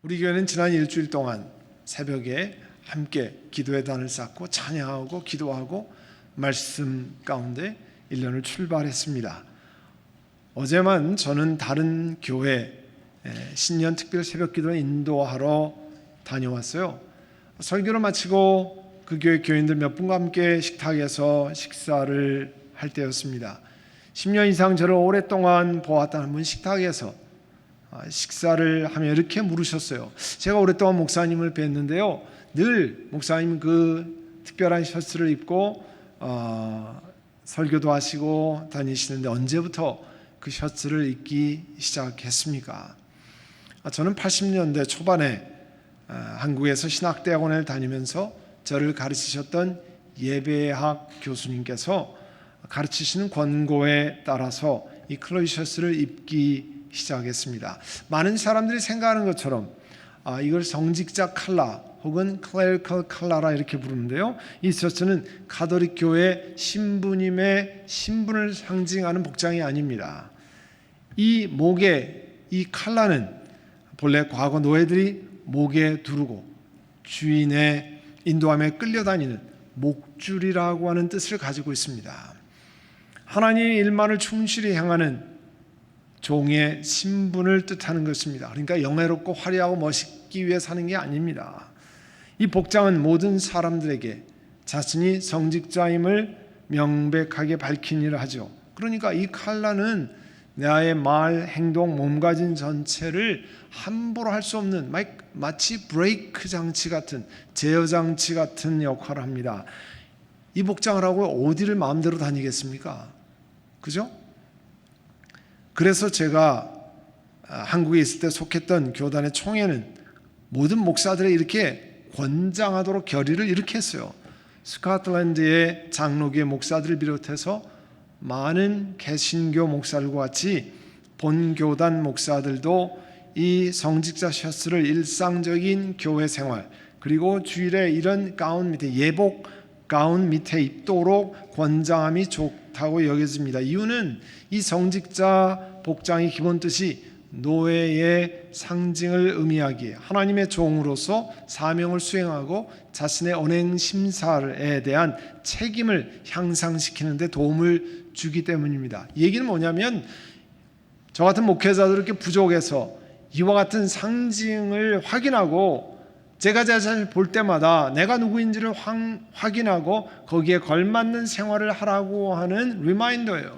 우리 교회는 지난 일주일 동안 새벽에 함께 기도의 단을 쌓고 찬양하고 기도하고 말씀 가운데 1년을 출발했습니다. 어제만 저는 다른 교회 신년 특별 새벽 기도를 인도하러 다녀왔어요. 설교를 마치고 그 교회 교인들 몇 분과 함께 식탁에서 식사를 할 때였습니다. 10년 이상 저를 오랫동안 보았다는 분 식탁에서 식사를 하며 이렇게 물으셨어요. 제가 오랫동안 목사님을 뵀는데요, 늘 목사님 그 특별한 셔츠를 입고 설교도 하시고 다니시는데 언제부터 그 셔츠를 입기 시작했습니까? 저는 80년대 초반에 한국에서 신학대학원을 다니면서 저를 가르치셨던 예배학 교수님께서 가르치시는 권고에 따라서 이 클로이 셔츠를 입기 시작했습니다. 많은 사람들이 생각하는 것처럼 이걸 성직자 칼라 혹은 클레리컬 칼라라 이렇게 부르는데요, 이 셔츠는 가톨릭 교회 신부님의 신분을 상징하는 복장이 아닙니다. 이 목에 이 칼라는 본래 과거 노예들이 목에 두르고 주인의 인도함에 끌려다니는 목줄이라고 하는 뜻을 가지고 있습니다. 하나님의 일만을 충실히 행하는 종의 신분을 뜻하는 것입니다. 그러니까 영예롭고 화려하고 멋있기 위해 사는 게 아닙니다. 이 복장은 모든 사람들에게 자신이 성직자임을 명백하게 밝힌 일을 하죠. 그러니까 이 칼라는 나의 말, 행동, 몸가짐 전체를 함부로 할 수 없는 마치 브레이크 장치 같은, 제어 장치 같은 역할을 합니다. 이 복장을 하고 어디를 마음대로 다니겠습니까? 그죠? 그래서 제가 한국에 있을 때 속했던 교단의 총회는 모든 목사들이 이렇게 권장하도록 결의를 이렇게 했어요. 스코틀랜드의 장로교회 목사들을 비롯해서 많은 개신교 목사들과 같이 본교단 목사들도 이 성직자 셔츠를 일상적인 교회 생활, 그리고 주일에 이런 가운 밑에, 예복 가운 밑에 입도록 권장함이 좋다고 여겨집니다. 이유는 이 성직자 복장의 기본 뜻이 노예의 상징을 의미하기에 하나님의 종으로서 사명을 수행하고 자신의 언행 심사에 대한 책임을 향상시키는 데 도움을 주기 때문입니다. 이 얘기는 뭐냐면, 저 같은 목회자들 이렇게 부족해서 이와 같은 상징을 확인하고 제가 자신을 볼 때마다 내가 누구인지를 확인하고 거기에 걸맞는 생활을 하라고 하는 리마인더예요.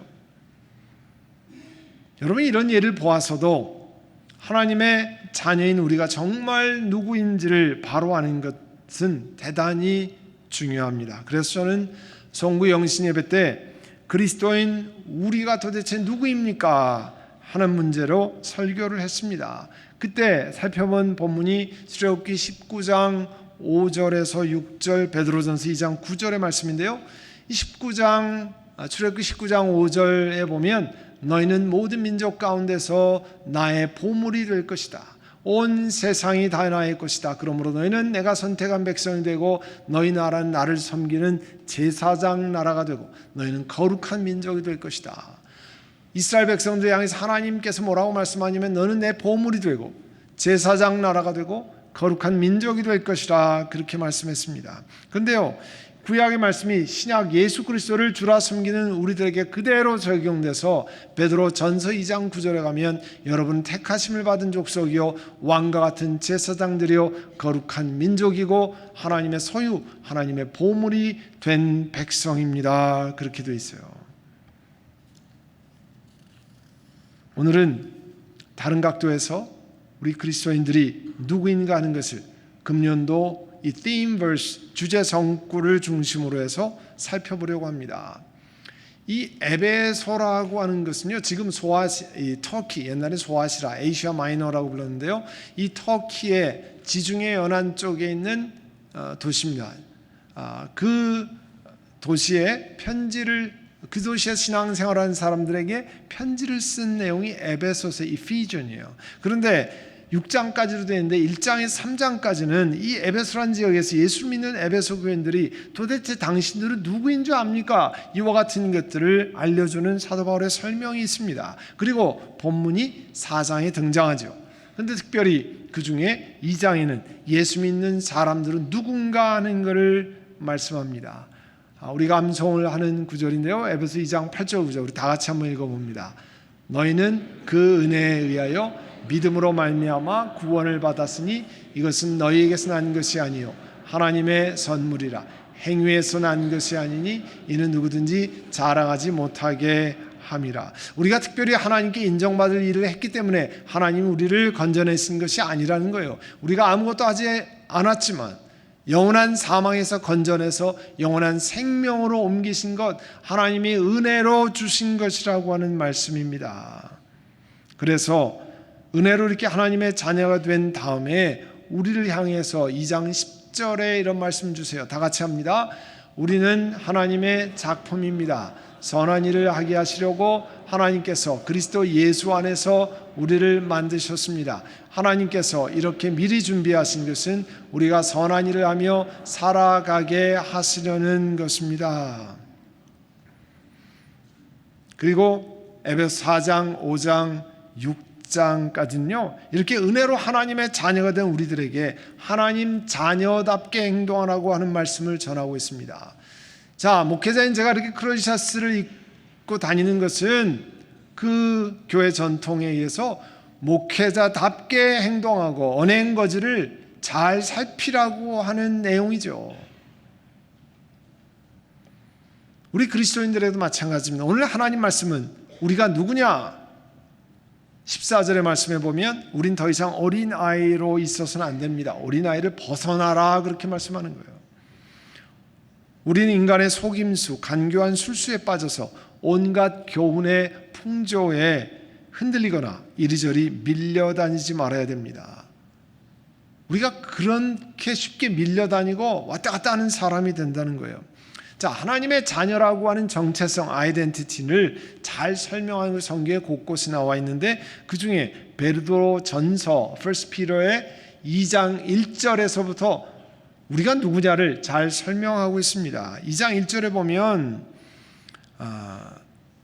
여러분, 이런 예를 보아서도 하나님의 자녀인 우리가 정말 누구인지를 바로 아는 것은 대단히 중요합니다. 그래서 저는 성구 영신 예배 때 그리스도인 우리가 도대체 누구입니까? 하는 문제로 설교를 했습니다. 그때 살펴본 본문이 출애굽기 19장 5절에서 6절, 베드로전서 2장 9절의 말씀인데요, 이 출애굽기 19장 5절에 보면 너희는 모든 민족 가운데서 나의 보물이 될 것이다. 온 세상이 다 나의 것이다. 그러므로 너희는 내가 선택한 백성이 되고 너희 나라는 나를 섬기는 제사장 나라가 되고 너희는 거룩한 민족이 될 것이다. 이스라엘 백성들 향해서 하나님께서 뭐라고 말씀하냐면 너는 내 보물이 되고 제사장 나라가 되고 거룩한 민족이 될 것이라, 그렇게 말씀했습니다. 그런데요, 구약의 말씀이 신약 예수 그리스도를 주라 섬기는 우리들에게 그대로 적용돼서 베드로 전서 2장 9절에 가면 여러분 택하심을 받은 족속이요 왕과 같은 제사장들이요 거룩한 민족이고 하나님의 소유, 하나님의 보물이 된 백성입니다. 그렇게 되어 있어요. 오늘은 다른 각도에서 우리 그리스도인들이 누구인가 하는 것을 금년도 이 theme verse, 주제 성구를 중심으로 해서 살펴보려고 합니다. 이 에베소라고 하는 것은요, 지금 이 터키, 옛날에 소아시라, 아시아 마이너라고 불렀는데요, 이 터키의 지중해 연안 쪽에 있는 도시입니다. 그 도시에 그 도시에 신앙생활하는 사람들에게 편지를 쓴 내용이 에베소서의 이피전이에요. 그런데 6장까지로 되어 있는데 1장에서 3장까지는 이 에베소란 지역에서 예수 믿는 에베소 교인들이 도대체 당신들은 누구인 줄 압니까? 이와 같은 것들을 알려주는 사도 바울의 설명이 있습니다. 그리고 본문이 4장에 등장하죠. 그런데 특별히 그 중에 2장에는 예수 믿는 사람들은 누군가 하는 것을 말씀합니다. 우리가 암송을 하는 구절인데요. 에베소 2장 8절 구절 우리 다 같이 한번 읽어봅니다. 너희는 그 은혜에 의하여 믿음으로 말미암아 구원을 받았으니 이것은 너희에게서 난 것이 아니요 하나님의 선물이라. 행위에서 난 것이 아니니 이는 누구든지 자랑하지 못하게 함이라. 우리가 특별히 하나님께 인정받을 일을 했기 때문에 하나님이 우리를 건져내신 것이 아니라는 거예요. 우리가 아무것도 하지 않았지만 영원한 사망에서 건져내서 영원한 생명으로 옮기신 것, 하나님이 은혜로 주신 것이라고 하는 말씀입니다. 그래서 은혜로 이렇게 하나님의 자녀가 된 다음에 우리를 향해서 2장 10절에 이런 말씀 주세요. 다 같이 합니다. 우리는 하나님의 작품입니다. 선한 일을 하게 하시려고 하나님께서 그리스도 예수 안에서 우리를 만드셨습니다. 하나님께서 이렇게 미리 준비하신 것은 우리가 선한 일을 하며 살아가게 하시려는 것입니다. 그리고 에베소 4장, 5장, 6장까지는요 이렇게 은혜로 하나님의 자녀가 된 우리들에게 하나님 자녀답게 행동하라고 하는 말씀을 전하고 있습니다. 자, 목회자인 제가 이렇게 크로시ャツ를 입고 다니는 것은 그 교회 전통에 의해서 목회자답게 행동하고 언행거지를 잘 살피라고 하는 내용이죠. 우리 그리스도인들에도 마찬가지입니다. 오늘 하나님 말씀은 우리가 누구냐? 14절의 말씀에 보면 우린 더 이상 어린아이로 있어서는 안 됩니다. 어린아이를 벗어나라 그렇게 말씀하는 거예요. 우리는 인간의 속임수, 간교한 술수에 빠져서 온갖 교훈의 풍조에 흔들리거나 이리저리 밀려다니지 말아야 됩니다. 우리가 그렇게 쉽게 밀려다니고 왔다 갔다 하는 사람이 된다는 거예요. 자, 하나님의 자녀라고 하는 정체성, 아이덴티티를 잘 설명하는 걸 성경에 곳곳이 나와 있는데 그 중에 베드로 전서 1 Peter의 2장 1절에서부터 우리가 누구냐를 잘 설명하고 있습니다. 2장 1절에 보면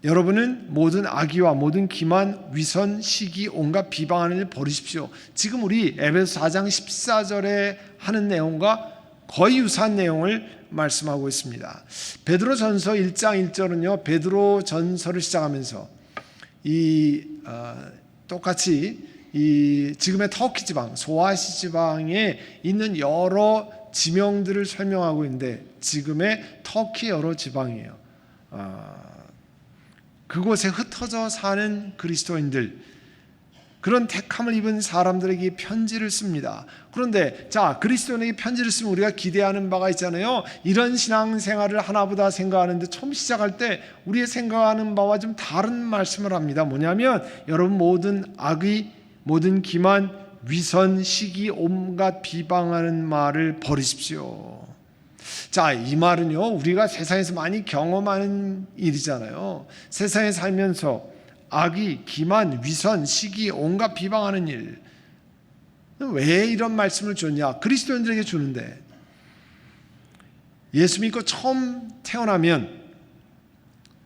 여러분은 모든 악의와 모든 기만, 위선, 시기, 온갖 비방하는 일 버리십시오. 지금 우리 에베소 4장 14절에 하는 내용과 거의 유사한 내용을 말씀하고 있습니다. 베드로 전서 1장 1절은요 베드로 전서를 시작하면서 똑같이 지금의 터키 지방, 소아시 지방에 있는 여러 지명들을 설명하고 있는데 지금의 터키 여러 지방이에요. 그곳에 흩어져 사는 그리스도인들, 그런 택함을 입은 사람들에게 편지를 씁니다. 그런데 자, 그리스도인에게 편지를 쓰면 우리가 기대하는 바가 있잖아요. 이런 신앙생활을 하나보다 생각하는데 처음 시작할 때 우리의 생각하는 바와 좀 다른 말씀을 합니다. 뭐냐면 여러분 모든 악의, 모든 기만, 위선, 시기, 온갖 비방하는 말을 버리십시오. 자, 이 말은요 우리가 세상에서 많이 경험하는 일이잖아요. 세상에 살면서 악의, 기만, 위선, 시기, 온갖 비방하는 일. 왜 이런 말씀을 줬냐? 그리스도인들에게 주는데 예수 믿고 처음 태어나면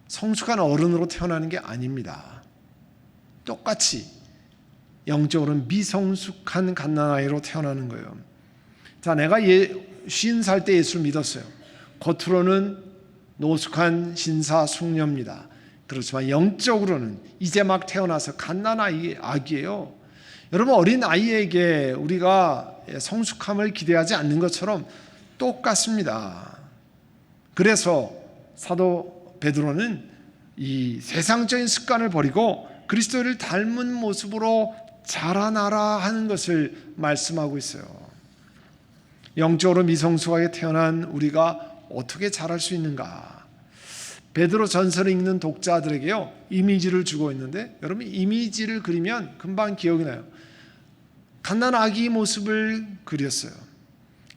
성숙한 어른으로 태어나는 게 아닙니다. 똑같이 영적으로는 미성숙한 갓난아이로 태어나는 거예요. 자, 내가 50살 때 예수를 믿었어요. 겉으로는 노숙한 신사숙녀입니다. 그렇지만 영적으로는 이제 막 태어나서 갓난아이 아기예요. 여러분 어린 아이에게 우리가 성숙함을 기대하지 않는 것처럼 똑같습니다. 그래서 사도 베드로는 이 세상적인 습관을 버리고 그리스도를 닮은 모습으로 자라나라 하는 것을 말씀하고 있어요. 영적으로 미성숙하게 태어난 우리가 어떻게 자랄 수 있는가? 베드로 전서를 읽는 독자들에게요 이미지를 주고 있는데 여러분 이미지를 그리면 금방 기억이 나요. 갓난아기 모습을 그렸어요.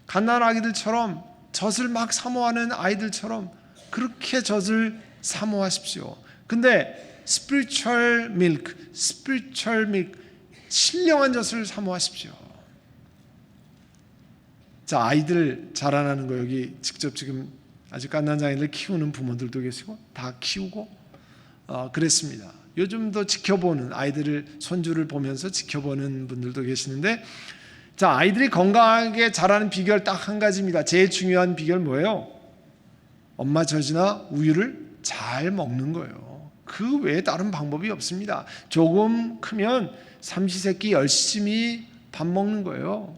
갓난아기들처럼 젖을 막 사모하는 아이들처럼 그렇게 젖을 사모하십시오. 근데 spiritual milk, 신령한 젖을 사모하십시오. 자, 아이들 자라나는 거 여기 직접 지금 아주 갓난 아이들 키우는 부모들도 계시고 다 키우고 그랬습니다. 요즘도 지켜보는 아이들을 손주를 보면서 지켜보는 분들도 계시는데 자, 아이들이 건강하게 자라는 비결 딱 한 가지입니다. 제일 중요한 비결 뭐예요? 엄마 젖이나 우유를 잘 먹는 거예요. 그 외에 다른 방법이 없습니다. 조금 크면 삼시세끼 열심히 밥 먹는 거예요.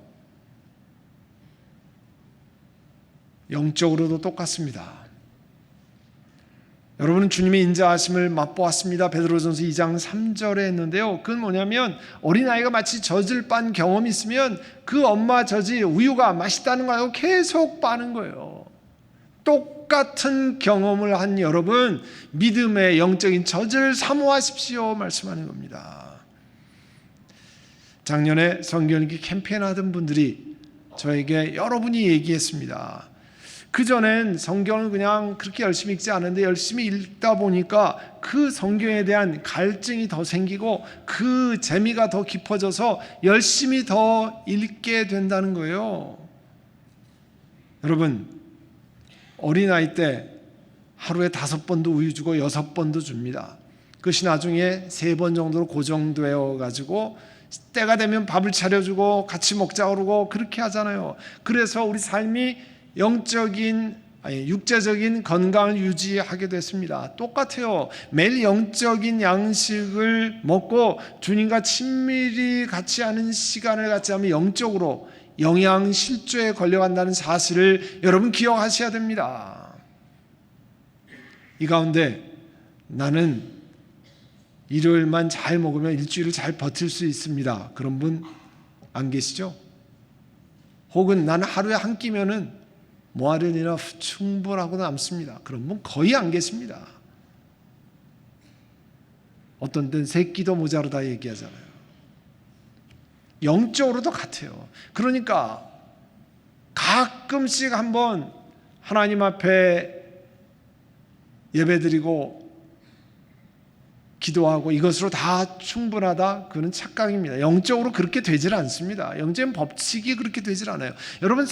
영적으로도 똑같습니다. 여러분은 주님의 인자하심을 맛보았습니다. 베드로전서 2장 3절에 했는데요. 그건 뭐냐면 어린아이가 마치 젖을 빤 경험이 있으면 그 엄마 젖이 우유가 맛있다는 거 알고 계속 빠는 거예요. 똑같은 경험을 한 여러분, 믿음의 영적인 젖을 사모하십시오 말씀하는 겁니다. 작년에 성경 읽기 캠페인 하던 분들이 저에게 여러분이 얘기했습니다. 그전엔 성경을 그냥 그렇게 열심히 읽지 않았는데 열심히 읽다 보니까 그 성경에 대한 갈증이 더 생기고 그 재미가 더 깊어져서 열심히 더 읽게 된다는 거예요. 여러분, 어린아이 때 하루에 5번도 우유 주고 6번도 줍니다. 그것이 나중에 3번 정도로 고정되어 가지고 때가 되면 밥을 차려주고 같이 먹자 그러고 그렇게 하잖아요. 그래서 우리 삶이 육체적인 건강을 유지하게 됐습니다. 똑같아요. 매일 영적인 양식을 먹고 주님과 친밀히 같이 하는 시간을 갖지 않으면 영적으로 영양실조에 걸려간다는 사실을 여러분 기억하셔야 됩니다. 이 가운데 나는 일요일만 잘 먹으면 일주일을 잘 버틸 수 있습니다. 그런 분 안 계시죠? 혹은 나는 하루에 한 끼면은 뭐하려니나 충분하고 남습니다. 그런 분 거의 안 계십니다. 어떤 때는 3끼도 모자르다 얘기하잖아요. 영적으로도 같아요. 그러니까 가끔씩 한번 하나님 앞에 예배드리고 기도하고 이것으로 다 충분하다? 그건 착각입니다. 영적으로 그렇게 되질 않습니다. 영적인 법칙이 그렇게 되질 않아요. 여러분,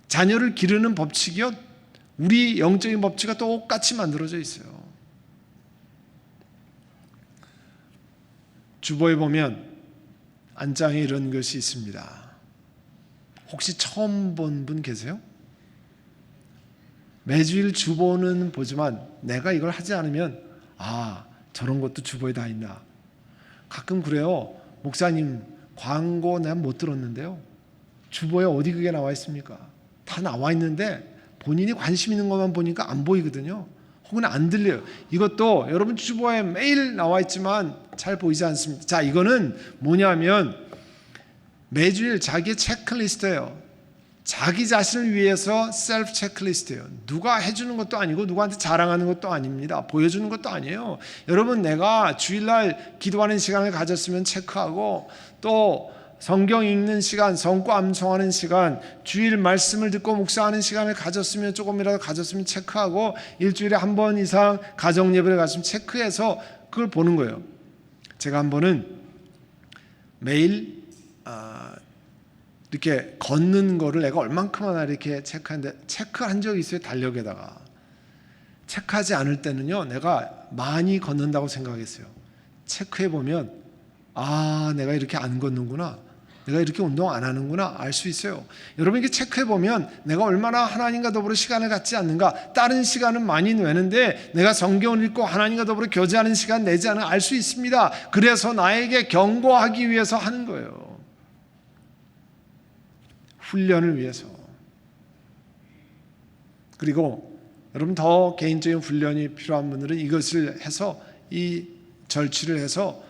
자녀를 기르는 법칙이요, 우리 영적인 법칙과 똑같이 만들어져 있어요. 주보에 보면 안장에 이런 것이 있습니다. 혹시 처음 본 분 계세요? 매주일 주보는 보지만 내가 이걸 하지 않으면 저런 것도 주보에 다 있나. 가끔 그래요. 목사님, 광고 난 못 들었는데요, 주보에 어디 그게 나와 있습니까? 다 나와 있는데 본인이 관심 있는 것만 보니까 안 보이거든요. 혹은 안 들려요. 이것도 여러분 주보에 매일 나와 있지만 잘 보이지 않습니다. 자, 이거는 뭐냐면 매주일 자기의 체크리스트예요. 자기 자신을 위해서 셀프 체크리스트예요. 누가 해주는 것도 아니고 누구한테 자랑하는 것도 아닙니다. 보여주는 것도 아니에요. 여러분, 내가 주일날 기도하는 시간을 가졌으면 체크하고, 또 성경 읽는 시간, 성구 암송하는 시간, 주일 말씀을 듣고 묵상하는 시간을 가졌으면, 조금이라도 가졌으면 체크하고, 일주일에 한 번 이상 가정 예배를 갔으면 체크해서 그걸 보는 거예요. 제가 한 번은 매일 이렇게 걷는 거를 내가 얼만큼 하나 이렇게 체크하는데, 체크한 적이 있어요. 달력에다가. 체크하지 않을 때는요, 내가 많이 걷는다고 생각했어요. 체크해 보면 내가 이렇게 안 걷는구나, 내가 이렇게 운동 안 하는구나 알 수 있어요. 여러분, 이렇게 체크해 보면 내가 얼마나 하나님과 더불어 시간을 갖지 않는가. 다른 시간은 많이 내는데 내가 성경을 읽고 하나님과 더불어 교제하는 시간 내지 않은 알 수 있습니다. 그래서 나에게 경고하기 위해서 하는 거예요. 훈련을 위해서. 그리고 여러분, 더 개인적인 훈련이 필요한 분들은 이것을 해서, 이 절취를 해서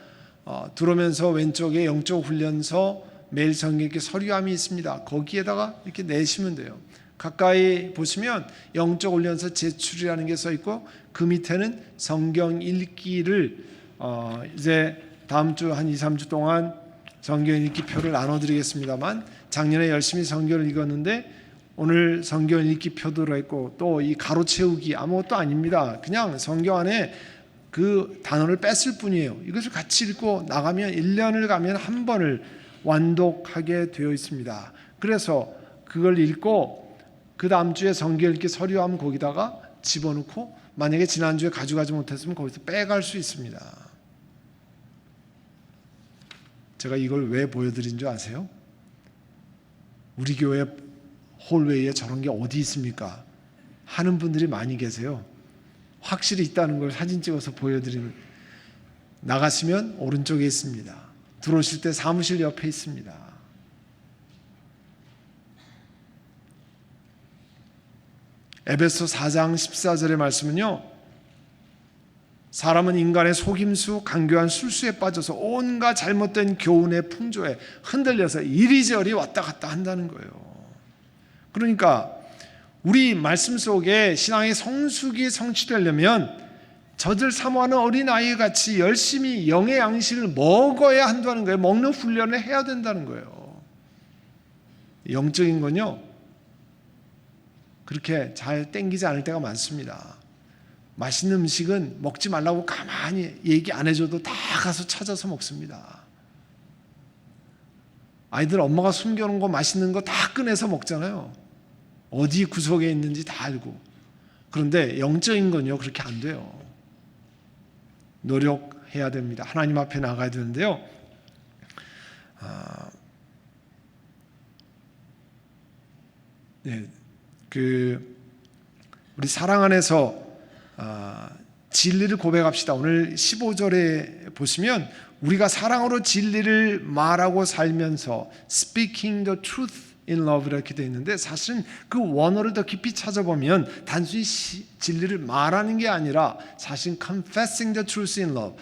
들어오면서 왼쪽에 영적 훈련서, 매일 성경 읽기 서류함이 있습니다. 거기에다가 이렇게 내시면 돼요. 가까이 보시면 영적 훈련서 제출이라는 게 써 있고, 그 밑에는 성경 읽기를 이제 다음 주 한 2, 3주 동안 성경 읽기 표를 나눠드리겠습니다만, 작년에 열심히 성경을 읽었는데 오늘 성경 읽기 표도 들어있고, 또 이 가로 채우기 아무것도 아닙니다. 그냥 성경 안에 그 단어를 뺐을 뿐이에요. 이것을 같이 읽고 나가면 1년을 가면 한 번을 완독하게 되어 있습니다. 그래서 그걸 읽고 그 다음 주에 성경 읽기 서류함 거기다가 집어넣고, 만약에 지난주에 가져가지 못했으면 거기서 빼갈 수 있습니다. 제가 이걸 왜 보여드린 줄 아세요? 우리 교회 홀웨이에 저런 게 어디 있습니까? 하는 분들이 많이 계세요. 확실히 있다는 걸 사진 찍어서 보여드리면, 나가시면 오른쪽에 있습니다. 들어오실 때 사무실 옆에 있습니다. 에베소 4장 14절의 말씀은요, 사람은 인간의 속임수, 간교한 술수에 빠져서 온갖 잘못된 교훈의 풍조에 흔들려서 이리저리 왔다 갔다 한다는 거예요. 그러니까 우리 말씀 속에 신앙의 성숙이 성취되려면 젖을 사모하는 어린아이 같이 열심히 영의 양식을 먹어야 한다는 거예요. 먹는 훈련을 해야 된다는 거예요. 영적인 건요, 그렇게 잘 땡기지 않을 때가 많습니다. 맛있는 음식은 먹지 말라고 가만히 얘기 안 해줘도 다 가서 찾아서 먹습니다. 아이들 엄마가 숨겨놓은 거 맛있는 거 다 꺼내서 먹잖아요. 어디 구석에 있는지 다 알고. 그런데 영적인 건요, 그렇게 안 돼요. 노력해야 됩니다. 하나님 앞에 나가야 되는데요, 우리 사랑 안에서 진리를 고백합시다. 오늘 15절에 보시면 우리가 사랑으로 진리를 말하고 살면서 speaking the truth in love 이렇게 되어 있는데, 사실은 그 원어를 더 깊이 찾아보면 단순히 진리를 말하는 게 아니라 사실 confessing the truth in love.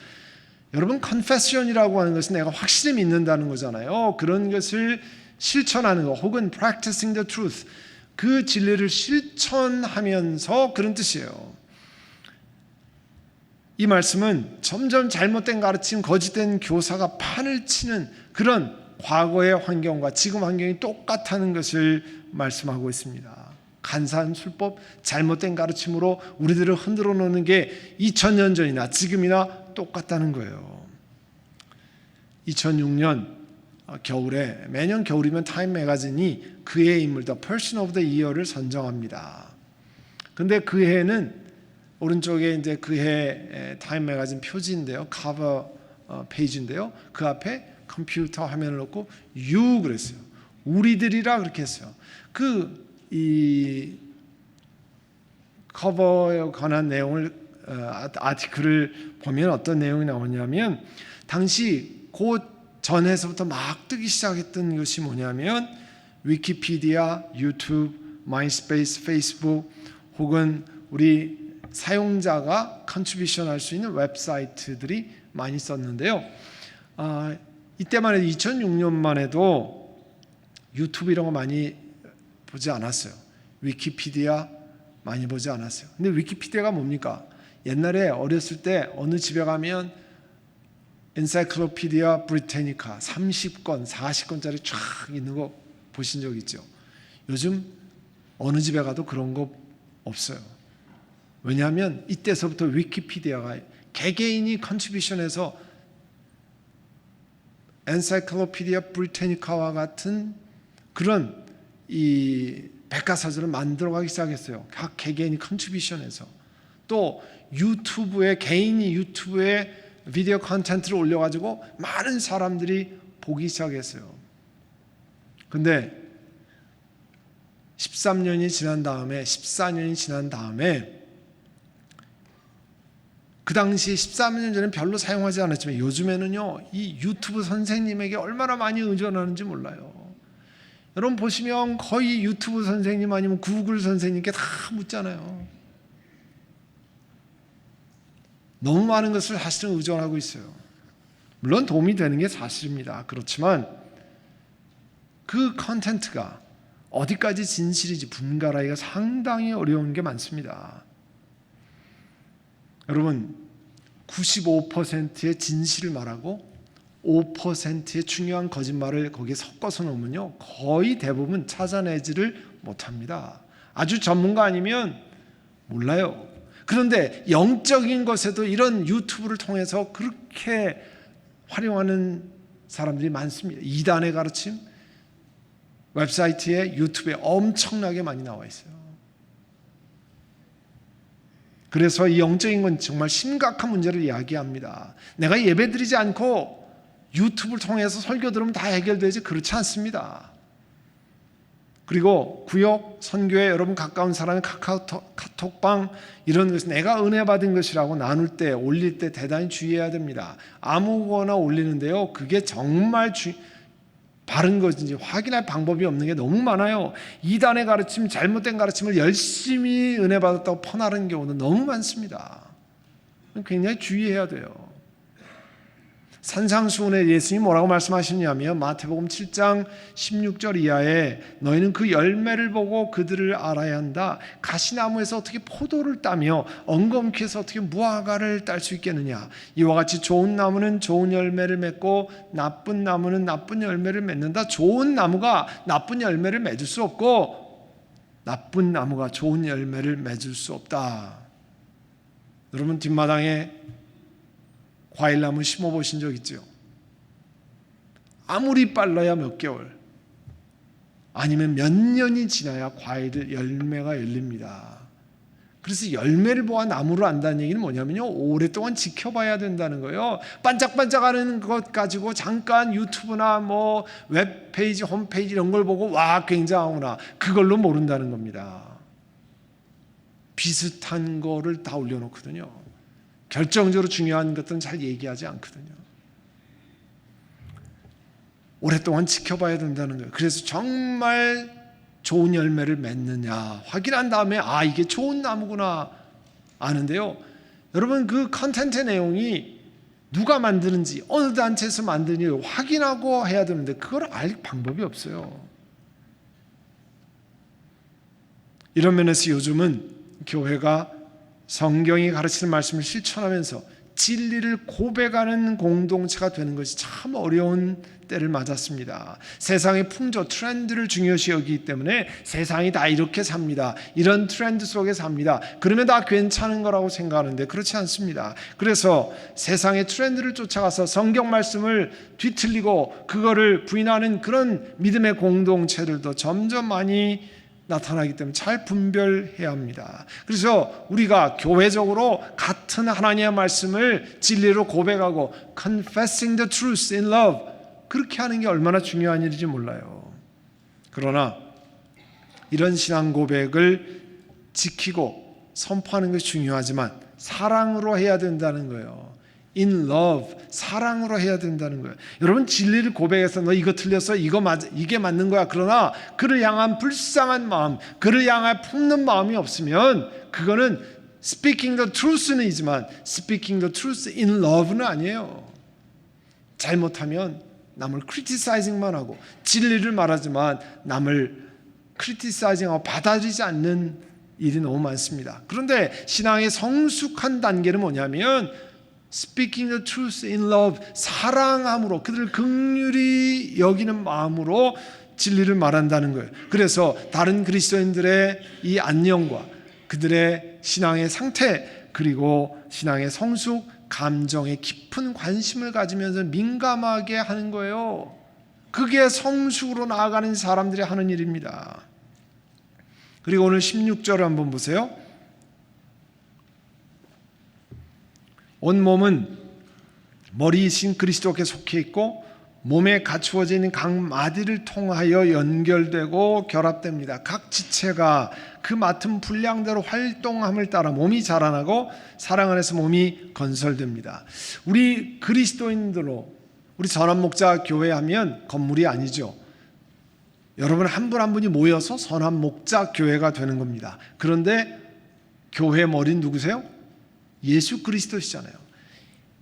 여러분, confession이라고 하는 것은 내가 확실히 믿는다는 거잖아요. 그런 것을 실천하는 거, 혹은 practicing the truth, 그 진리를 실천하면서 그런 뜻이에요. 이 말씀은 점점 잘못된 가르침, 거짓된 교사가 판을 치는 그런 과거의 환경과 지금 환경이 똑같다는 것을 말씀하고 있습니다. 간사한 술법, 잘못된 가르침으로 우리들을 흔들어 놓는 게 2000년 전이나 지금이나 똑같다는 거예요. 2006년 겨울에, 매년 겨울이면 타임 매거진이 그해의 인물, The Person of the Year를 선정합니다. 근데 그 해는 오른쪽에 이제 그해 타임 매거진 표지인데요, 커버 페이지인데요, 그 앞에 컴퓨터 화면을 놓고 you 그랬어요. 우리들이라 그렇게 했어요. 이 커버에 관한 내용을 아티클을 보면 어떤 내용이 나오냐면, 당시 그 전에서부터 막 뜨기 시작했던 것이 뭐냐면 위키피디아, 유튜브, 마이스페이스, 페이스북, 혹은 우리 사용자가 컨트리뷰션 할 수 있는 웹사이트들이 많이 썼는데요. 이때만 해도 2006년만 해도 유튜브 이런 거 많이 보지 않았어요. 위키피디아 많이 보지 않았어요. 근데 위키피디아가 뭡니까? 옛날에 어렸을 때 어느 집에 가면 엔사이클로피디아 브리테니카 30권, 40권짜리 쫙 있는 거 보신 적 있죠? 요즘 어느 집에 가도 그런 거 없어요. 왜냐하면 이때서부터 위키피디아가 개개인이 컨트리뷰션해서 엔사이클로피디아 브리테니카와 같은 그런 이 백과사전을 만들어가기 시작했어요. 각 개개인이 컨트리뷰션해서. 또 유튜브에, 개인이 유튜브에 비디오 컨텐츠를 올려가지고 많은 사람들이 보기 시작했어요. 근데 13년이 지난 다음에, 14년이 지난 다음에, 그 당시 13년 전에 별로 사용하지 않았지만 요즘에는요, 이 유튜브 선생님에게 얼마나 많이 의존하는지 몰라요. 여러분 보시면 거의 유튜브 선생님 아니면 구글 선생님께 다 묻잖아요. 너무 많은 것을 사실은 의존하고 있어요. 물론 도움이 되는 게 사실입니다. 그렇지만 그 컨텐츠가 어디까지 진실인지 분간하기가 상당히 어려운 게 많습니다. 여러분, 95%의 진실을 말하고 5%의 중요한 거짓말을 거기에 섞어서 놓으면요, 거의 대부분 찾아내지를 못합니다. 아주 전문가 아니면 몰라요. 그런데 영적인 것에도 이런 유튜브를 통해서 그렇게 활용하는 사람들이 많습니다. 이단의 가르침, 웹사이트에, 유튜브에 엄청나게 많이 나와 있어요. 그래서 이 영적인 건 정말 심각한 문제를 이야기합니다. 내가 예배드리지 않고 유튜브를 통해서 설교 들으면 다 해결되지, 그렇지 않습니다. 그리고 구역, 선교회, 여러분 가까운 사람의 카톡방 이런 것은 내가 은혜 받은 것이라고 나눌 때, 올릴 때 대단히 주의해야 됩니다. 아무거나 올리는데요, 그게 정말 바른 것인지 확인할 방법이 없는 게 너무 많아요. 이단의 가르침, 잘못된 가르침을 열심히 은혜 받았다고 퍼나르는 경우도 너무 많습니다. 굉장히 주의해야 돼요. 산상수훈에 예수님이 뭐라고 말씀하시냐면 마태복음 7장 16절 이하에 너희는 그 열매를 보고 그들을 알아야 한다. 가시나무에서 어떻게 포도를 따며 엉겅퀴에서 어떻게 무화과를 딸 수 있겠느냐. 이와 같이 좋은 나무는 좋은 열매를 맺고 나쁜 나무는 나쁜 열매를 맺는다. 좋은 나무가 나쁜 열매를 맺을 수 없고 나쁜 나무가 좋은 열매를 맺을 수 없다. 여러분 뒷마당에 과일나무 심어보신 적 있죠? 아무리 빨라야 몇 개월 아니면 몇 년이 지나야 열매가 열립니다. 그래서 열매를 보아 나무를 안다는 얘기는 뭐냐면요, 오랫동안 지켜봐야 된다는 거예요. 반짝반짝하는 것 가지고 잠깐 유튜브나 뭐 웹페이지, 홈페이지 이런 걸 보고 와 굉장하구나, 그걸로 모른다는 겁니다. 비슷한 거를 다 올려놓거든요. 결정적으로 중요한 것들은 잘 얘기하지 않거든요. 오랫동안 지켜봐야 된다는 거예요. 그래서 정말 좋은 열매를 맺느냐 확인한 다음에 아 이게 좋은 나무구나 아는데요. 여러분 그 컨텐츠 내용이 누가 만드는지 어느 단체에서 만드는지 확인하고 해야 되는데 그걸 알 방법이 없어요. 이런 면에서 요즘은 교회가 성경이 가르치는 말씀을 실천하면서 진리를 고백하는 공동체가 되는 것이 참 어려운 때를 맞았습니다. 세상의 풍조, 트렌드를 중요시 여기기 때문에 세상이 다 이렇게 삽니다. 이런 트렌드 속에 삽니다. 그러면 다 괜찮은 거라고 생각하는데 그렇지 않습니다. 그래서 세상의 트렌드를 쫓아가서 성경 말씀을 뒤틀리고 그거를 부인하는 그런 믿음의 공동체들도 점점 많이 나타나기 때문에 잘 분별해야 합니다. 그래서 우리가 교회적으로 같은 하나님의 말씀을 진리로 고백하고 confessing the truth in love 그렇게 하는 게 얼마나 중요한 일인지 몰라요. 그러나 이런 신앙 고백을 지키고 선포하는 것이 중요하지만 사랑으로 해야 된다는 거예요. In love, 사랑으로 해야 된다는 거예요. 여러분 진리를 고백해서 너 이거 틀렸어, 이게 맞는 거야. 그러나 그를 향한 불쌍한 마음, 그를 향한 품는 마음이 없으면 그거는 speaking the truth는 이지만 speaking the truth in love는 아니에요. 잘못하면 남을 criticizing만 하고 진리를 말하지만 남을 criticizing하고 받아들이지 않는 일이 너무 많습니다. 그런데 신앙의 성숙한 단계는 뭐냐면 Speaking the truth in love, 사랑함으로 그들을 긍휼히 여기는 마음으로 진리를 말한다는 거예요. 그래서 다른 그리스도인들의 이 안녕과 그들의 신앙의 상태 그리고 신앙의 성숙, 감정에 깊은 관심을 가지면서 민감하게 하는 거예요. 그게 성숙으로 나아가는 사람들이 하는 일입니다. 그리고 오늘 16절을 한번 보세요. 온몸은 머리이신 그리스도께 속해 있고 몸에 갖추어져 있는 각 마디를 통하여 연결되고 결합됩니다. 각 지체가 그 맡은 분량대로 활동함을 따라 몸이 자라나고 사랑 안에서 몸이 건설됩니다. 우리 그리스도인들로 우리 선한 목자 교회 하면 건물이 아니죠. 여러분 한 분 한 분이 모여서 선한 목자 교회가 되는 겁니다. 그런데 교회 머리는 누구세요? 예수 그리스도시잖아요.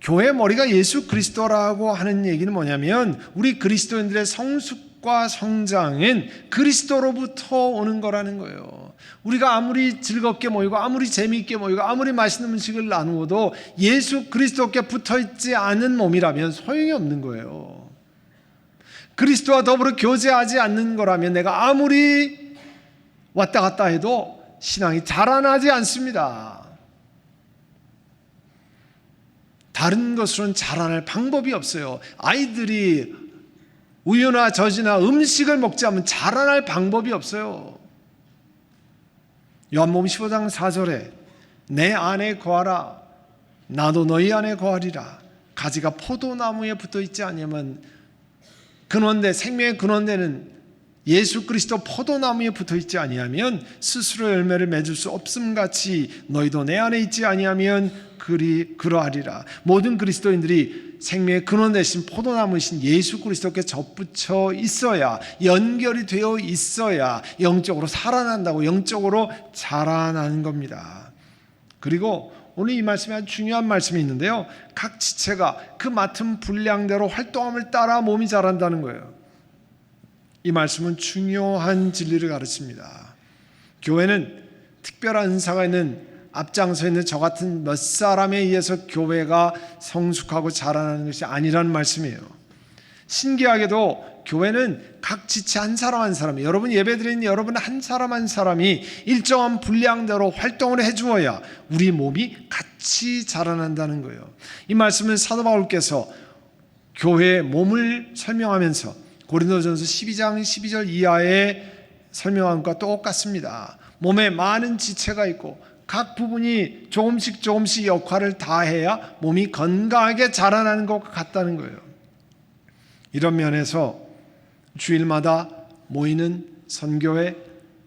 교회 머리가 예수 그리스도라고 하는 얘기는 뭐냐면 우리 그리스도인들의 성숙과 성장은 그리스도로부터 오는 거라는 거예요. 우리가 아무리 즐겁게 모이고 아무리 재미있게 모이고 아무리 맛있는 음식을 나누어도 예수 그리스도께 붙어있지 않은 몸이라면 소용이 없는 거예요. 그리스도와 더불어 교제하지 않는 거라면 내가 아무리 왔다 갔다 해도 신앙이 자라나지 않습니다. 다른 것으로는 자라날 방법이 없어요. 아이들이 우유나 젖이나 음식을 먹지 않으면 자라날 방법이 없어요. 요한복음 15장 4절에 내 안에 거하라 나도 너희 안에 거하리라. 가지가 포도나무에 붙어있지 않으면 근원대 생명의 근원대는 예수 그리스도 포도나무에 붙어 있지 아니하면 스스로 열매를 맺을 수 없음 같이 너희도 내 안에 있지 아니하면 그러하리라. 모든 그리스도인들이 생명의 근원 되신 포도나무이신 예수 그리스도께 접붙여 있어야, 연결이 되어 있어야 영적으로 살아난다고, 영적으로 자라나는 겁니다. 그리고 오늘 이 말씀에 아주 중요한 말씀이 있는데요, 각 지체가 그 맡은 분량대로 활동함을 따라 몸이 자란다는 거예요. 이 말씀은 중요한 진리를 가르칩니다. 교회는 특별한 은사가 있는, 앞장서 있는 저 같은 몇 사람에 의해서 교회가 성숙하고 자라나는 것이 아니라는 말씀이에요. 신기하게도 교회는 각 지체 한 사람 한 사람이, 여러분 예배드리는 여러분 한 사람 한 사람이 일정한 분량대로 활동을 해주어야 우리 몸이 같이 자라난다는 거예요. 이 말씀은 사도 바울께서 교회의 몸을 설명하면서 고린도전서 12장 12절 이하의 설명한 것과 똑같습니다. 몸에 많은 지체가 있고 각 부분이 조금씩 역할을 다해야 몸이 건강하게 자라나는 것 같다는 거예요. 이런 면에서 주일마다 모이는 선교회,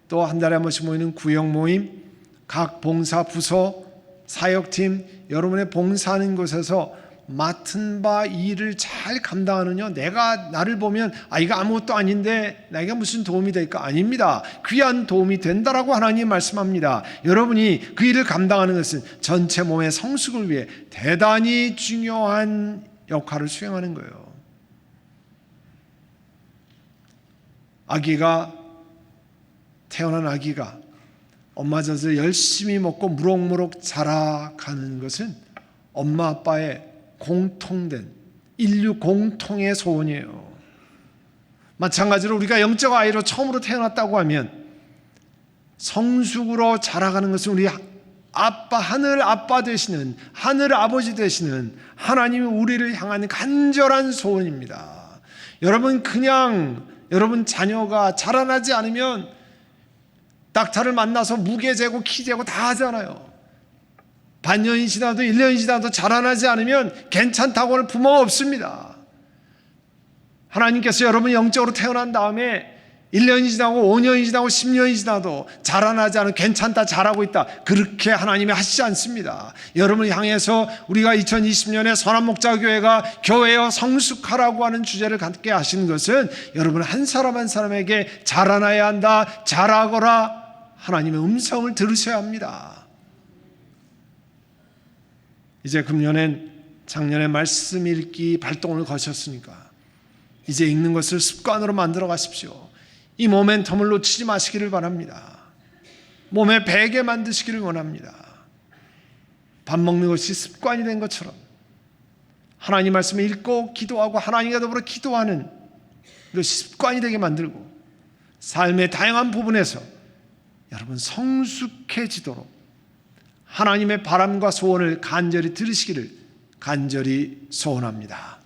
또 한 달에 한 번씩 모이는 구역 모임, 각 봉사 부서, 사역팀, 여러분의 봉사하는 곳에서 맡은 바 일을 잘 감당하느냐, 내가 나를 보면 이거 아무것도 아닌데 나에게 무슨 도움이 될까? 아닙니다. 귀한 도움이 된다라고 하나님 말씀합니다. 여러분이 그 일을 감당하는 것은 전체 몸의 성숙을 위해 대단히 중요한 역할을 수행하는 거예요. 태어난 아기가 엄마 젖을 열심히 먹고 무럭무럭 자라가는 것은 엄마 아빠의 공통된, 인류 공통의 소원이에요. 마찬가지로 우리가 영적 아이로 처음으로 태어났다고 하면 성숙으로 자라가는 것은 우리 아빠, 하늘 아빠 되시는, 하늘 아버지 되시는 하나님이 우리를 향하는 간절한 소원입니다. 여러분, 그냥 여러분 자녀가 자라나지 않으면 닥터를 만나서 무게 재고 키 재고 다 하잖아요. 반년이 지나도 1년이 지나도 자라나지 않으면 괜찮다고 하는 부모가 없습니다. 하나님께서 여러분이 영적으로 태어난 다음에 1년이 지나고 5년이 지나고 10년이 지나도 자라나지 않으면 괜찮다, 잘하고 있다, 그렇게 하나님이 하시지 않습니다. 여러분을 향해서 우리가 2020년에 선한목자교회가 교회여 성숙하라고 하는 주제를 갖게 하시는 것은 여러분 한 사람 한 사람에게 자라나야 한다, 자라거라 하나님의 음성을 들으셔야 합니다. 이제 금년엔 작년에 말씀 읽기 발동을 거셨으니까 이제 읽는 것을 습관으로 만들어 가십시오. 이 모멘텀을 놓치지 마시기를 바랍니다. 몸에 배게 만드시기를 원합니다. 밥 먹는 것이 습관이 된 것처럼 하나님 말씀을 읽고 기도하고 하나님과 더불어 기도하는 것이 습관이 되게 만들고 삶의 다양한 부분에서 여러분 성숙해지도록 하나님의 바람과 소원을 간절히 들으시기를 간절히 소원합니다.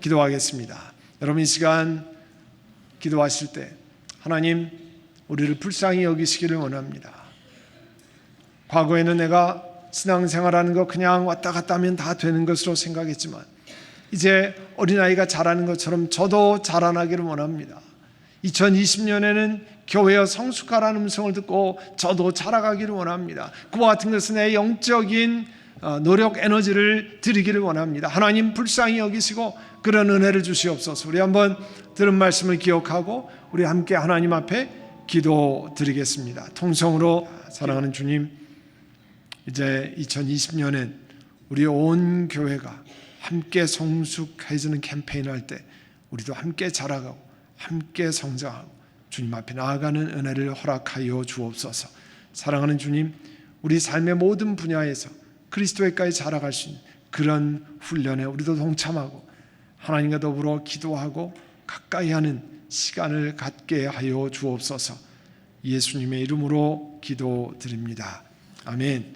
기도하겠습니다. 여러분 이 시간 기도하실 때 하나님 우리를 불쌍히 여기시기를 원합니다. 과거에는 내가 신앙생활하는 거 그냥 왔다 갔다 하면 다 되는 것으로 생각했지만 이제 어린아이가 자라는 것처럼 저도 자라나기를 원합니다. 2020년에는 교회여 성숙하라는 음성을 듣고 저도 자라가기를 원합니다. 그와 같은 것은 내 영적인 노력 에너지를 드리기를 원합니다. 하나님 불쌍히 여기시고 그런 은혜를 주시옵소서. 우리 한번 들은 말씀을 기억하고 우리 함께 하나님 앞에 기도드리겠습니다. 통성으로 사랑하는 주님, 이제 2020년엔 우리 온 교회가 함께 성숙해지는 캠페인을 할 때 우리도 함께 자라가고 함께 성장하고 주님 앞에 나아가는 은혜를 허락하여 주옵소서. 사랑하는 주님, 우리 삶의 모든 분야에서 그리스도에까지 자라갈 수 있는 그런 훈련에 우리도 동참하고 하나님과 더불어 기도하고 가까이 하는 시간을 갖게 하여 주옵소서. 예수님의 이름으로 기도드립니다. 아멘.